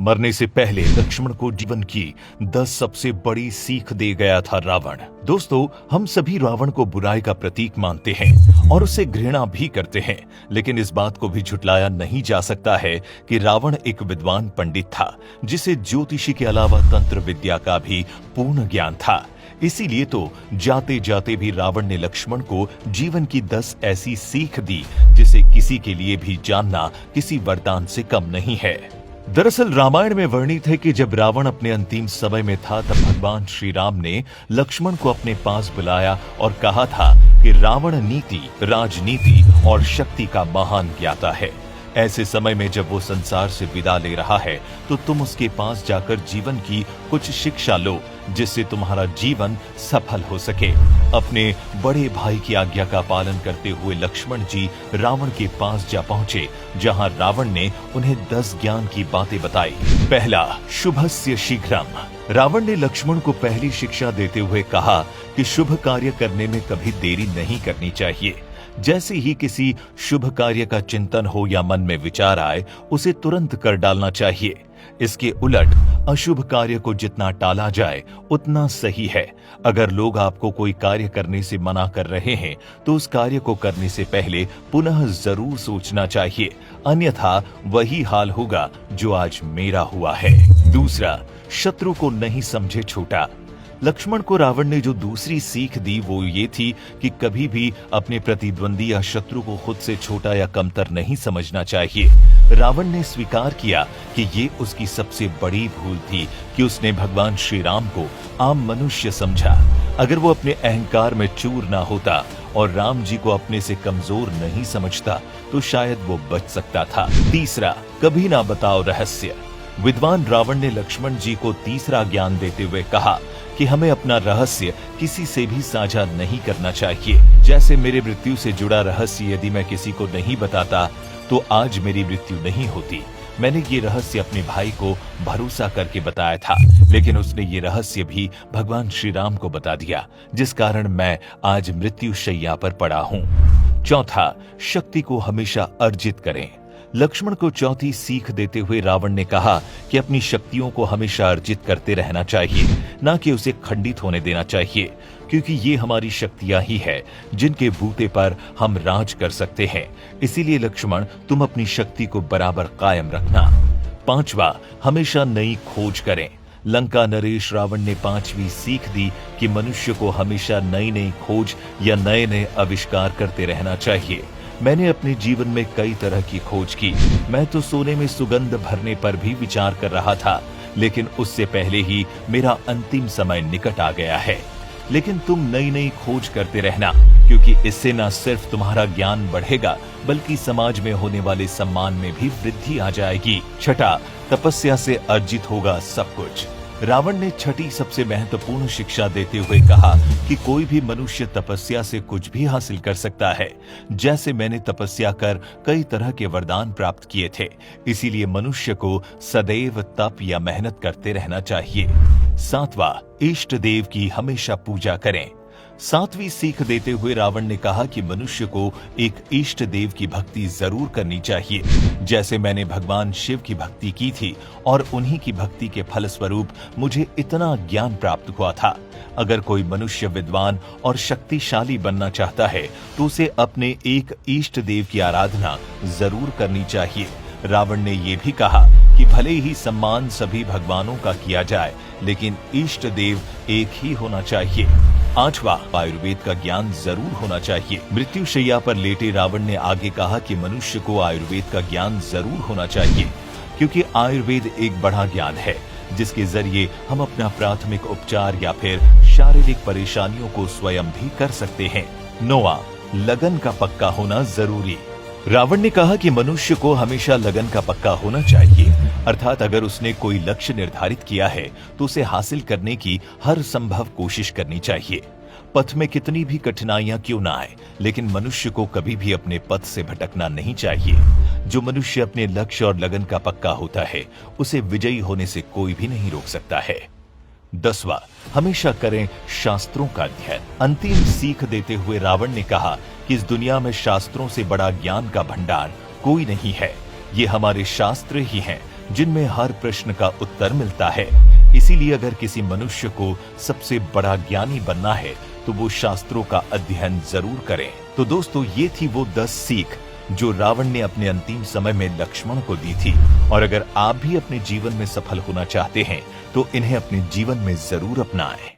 मरने से पहले लक्ष्मण को जीवन की 10 सबसे बड़ी सीख दे गया था रावण। दोस्तों, हम सभी रावण को बुराई का प्रतीक मानते हैं और उसे घृणा भी करते हैं, लेकिन इस बात को भी झुटलाया नहीं जा सकता है कि रावण एक विद्वान पंडित था जिसे ज्योतिषी के अलावा तंत्र विद्या का भी पूर्ण ज्ञान था। इसीलिए तो जाते जाते भी रावण ने लक्ष्मण को जीवन की 10 ऐसी सीख दी जिसे किसी के लिए भी जानना किसी वरदान से कम नहीं है। दरअसल रामायण में वर्णित है कि जब रावण अपने अंतिम समय में था तब भगवान श्री राम ने लक्ष्मण को अपने पास बुलाया और कहा था कि रावण नीति, राजनीति और शक्ति का महान ज्ञाता है। ऐसे समय में जब वो संसार से विदा ले रहा है तो तुम उसके पास जाकर जीवन की कुछ शिक्षा लो जिससे तुम्हारा जीवन सफल हो सके। अपने बड़े भाई की आज्ञा का पालन करते हुए लक्ष्मण जी रावण के पास जा पहुंचे, जहां रावण ने उन्हें 10 ज्ञान की बातें बताई। पहला, शुभस्य शीघ्रम। रावण ने लक्ष्मण को पहली शिक्षा देते हुए कहा कि शुभ कार्य करने में कभी देरी नहीं करनी चाहिए। जैसे ही किसी शुभ कार्य का चिंतन हो या मन में विचार आए, उसे तुरंत कर डालना चाहिए। इसके उलट अशुभ कार्य को जितना टाला जाए उतना सही है। अगर लोग आपको कोई कार्य करने से मना कर रहे हैं तो उस कार्य को करने से पहले पुनः जरूर सोचना चाहिए, अन्यथा वही हाल होगा जो आज मेरा हुआ है। दूसरा, शत्रु को नहीं समझे छोटा। लक्ष्मण को रावण ने जो दूसरी सीख दी वो ये थी कि कभी भी अपने प्रतिद्वंदी या शत्रु को खुद से छोटा या कमतर नहीं समझना चाहिए। रावण ने स्वीकार किया कि ये उसकी सबसे बड़ी भूल थी कि उसने भगवान श्री राम को आम मनुष्य समझा। अगर वो अपने अहंकार में चूर ना होता और राम जी को अपने से कमजोर नहीं समझता तो शायद वो बच सकता था। तीसरा, कभी ना बताओ रहस्य। विद्वान रावण ने लक्ष्मण जी को तीसरा ज्ञान देते हुए कहा कि हमें अपना रहस्य किसी से भी साझा नहीं करना चाहिए। जैसे मेरे मृत्यु से जुड़ा रहस्य यदि मैं किसी को नहीं बताता तो आज मेरी मृत्यु नहीं होती। मैंने ये रहस्य अपने भाई को भरोसा करके बताया था, लेकिन उसने ये रहस्य भी भगवान श्री राम को बता दिया, जिस कारण मैं आज मृत्यु शैया पर पड़ा हूँ। चौथा, शक्ति को हमेशा अर्जित करें। लक्ष्मण को चौथी सीख देते हुए रावण ने कहा कि अपनी शक्तियों को हमेशा अर्जित करते रहना चाहिए, ना कि उसे खंडित होने देना चाहिए, क्योंकि ये हमारी शक्तियां ही है जिनके बूते पर हम राज कर सकते हैं। इसीलिए लक्ष्मण, तुम अपनी शक्ति को बराबर कायम रखना। पांचवा, हमेशा नई खोज करें। लंका नरेश रावण ने 5वीं सीख दी कि मनुष्य को हमेशा नई नई खोज या नए नए आविष्कार करते रहना चाहिए। मैंने अपने जीवन में कई तरह की खोज की। मैं तो सोने में सुगंध भरने पर भी विचार कर रहा था, लेकिन उससे पहले ही मेरा अंतिम समय निकट आ गया है। लेकिन तुम नई नई खोज करते रहना, क्योंकि इससे न सिर्फ तुम्हारा ज्ञान बढ़ेगा बल्कि समाज में होने वाले सम्मान में भी वृद्धि आ जाएगी। छठा, तपस्या से अर्जित होगा सब कुछ। रावण ने छठी सबसे महत्वपूर्ण शिक्षा देते हुए कहा कि कोई भी मनुष्य तपस्या से कुछ भी हासिल कर सकता है। जैसे मैंने तपस्या कर कई तरह के वरदान प्राप्त किए थे, इसीलिए मनुष्य को सदैव तप या मेहनत करते रहना चाहिए। सातवां, इष्ट देव की हमेशा पूजा करें। 7वीं सीख देते हुए रावण ने कहा कि मनुष्य को एक इष्ट देव की भक्ति जरूर करनी चाहिए। जैसे मैंने भगवान शिव की भक्ति की थी और उन्हीं की भक्ति के फलस्वरूप मुझे इतना ज्ञान प्राप्त हुआ था। अगर कोई मनुष्य विद्वान और शक्तिशाली बनना चाहता है तो उसे अपने एक इष्ट देव की आराधना जरूर करनी चाहिए। रावण ने ये भी कहा कि भले ही सम्मान सभी भगवानों का किया जाए, लेकिन इष्ट देव एक ही होना चाहिए। 8वां, आयुर्वेद का ज्ञान जरूर होना चाहिए। मृत्यु शैया पर लेटे रावण ने आगे कहा कि मनुष्य को आयुर्वेद का ज्ञान जरूर होना चाहिए, क्योंकि आयुर्वेद एक बड़ा ज्ञान है जिसके जरिए हम अपना प्राथमिक उपचार या फिर शारीरिक परेशानियों को स्वयं भी कर सकते हैं। 9वां, लगन का पक्का होना जरूरी। रावण ने कहा कि मनुष्य को हमेशा लगन का पक्का होना चाहिए, अर्थात अगर उसने कोई लक्ष्य निर्धारित किया है तो उसे हासिल करने की हर संभव कोशिश करनी चाहिए। पथ में कितनी भी कठिनाइयां क्यों ना आए, लेकिन मनुष्य को कभी भी अपने पथ से भटकना नहीं चाहिए। जो मनुष्य अपने लक्ष्य और लगन का पक्का होता है उसे विजयी होने से कोई भी नहीं रोक सकता है। 10वां, हमेशा करें शास्त्रों का अध्ययन। अंतिम सीख देते हुए रावण ने कहा कि इस दुनिया में शास्त्रों से बड़ा ज्ञान का भंडार कोई नहीं है। ये हमारे शास्त्र ही हैं जिनमें हर प्रश्न का उत्तर मिलता है। इसीलिए अगर किसी मनुष्य को सबसे बड़ा ज्ञानी बनना है तो वो शास्त्रों का अध्ययन जरूर करें। तो दोस्तों, ये थी वो 10 सीख जो रावण ने अपने अंतिम समय में लक्ष्मण को दी थी। और अगर आप भी अपने जीवन में सफल होना चाहते हैं तो इन्हें अपने जीवन में जरूर अपनाएं।